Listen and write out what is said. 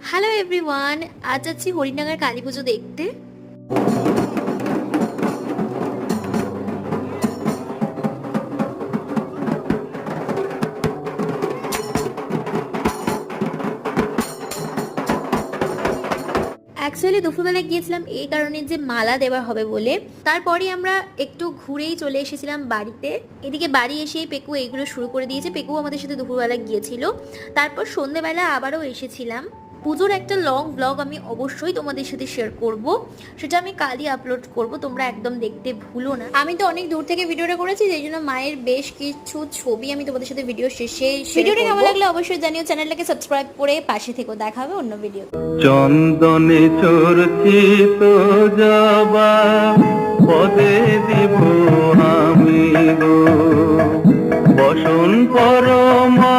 Hello everyone, আজ যাচ্ছি হরিণডাঙ্গার কালী পুজো দেখতে। অ্যাকচুয়ালি দুপুরবেলায় গিয়েছিলাম এই কারণে যে মালা দেওয়া হবে বলে। তারপরে আমরা একটু ঘুরেই চলে এসেছিলাম বাড়িতে। এদিকে বাড়ি এসেই পেকু এইগুলো শুরু করে দিয়েছে। পেকু আমাদের সাথে দুপুরবেলা গিয়েছিল, তারপর সন্ধ্যেবেলা আবারও এসেছিলাম। পুজোর একটা লং ব্লগ আমি অবশ্যই তোমাদের সাথে শেয়ার করব, সেটা আমি কালই আপলোড করব, তোমরা একদম দেখতে ভুলো না। আমি তো অনেক দূর থেকে ভিডিওটা করেছি, যেই জন্য মায়ের বেশ কিছু ছবি আমি তোমাদের সাথে ভিডিও শেষে। ভিডিওটা কেমন লাগলে অবশ্যই জানিও, চ্যানেলটাকে সাবস্ক্রাইব করে পাশে থেকো। দেখা হবে অন্য ভিডিও। চন্দনে চর্চিত জবা পদে দিব আমি গো বসন পরমা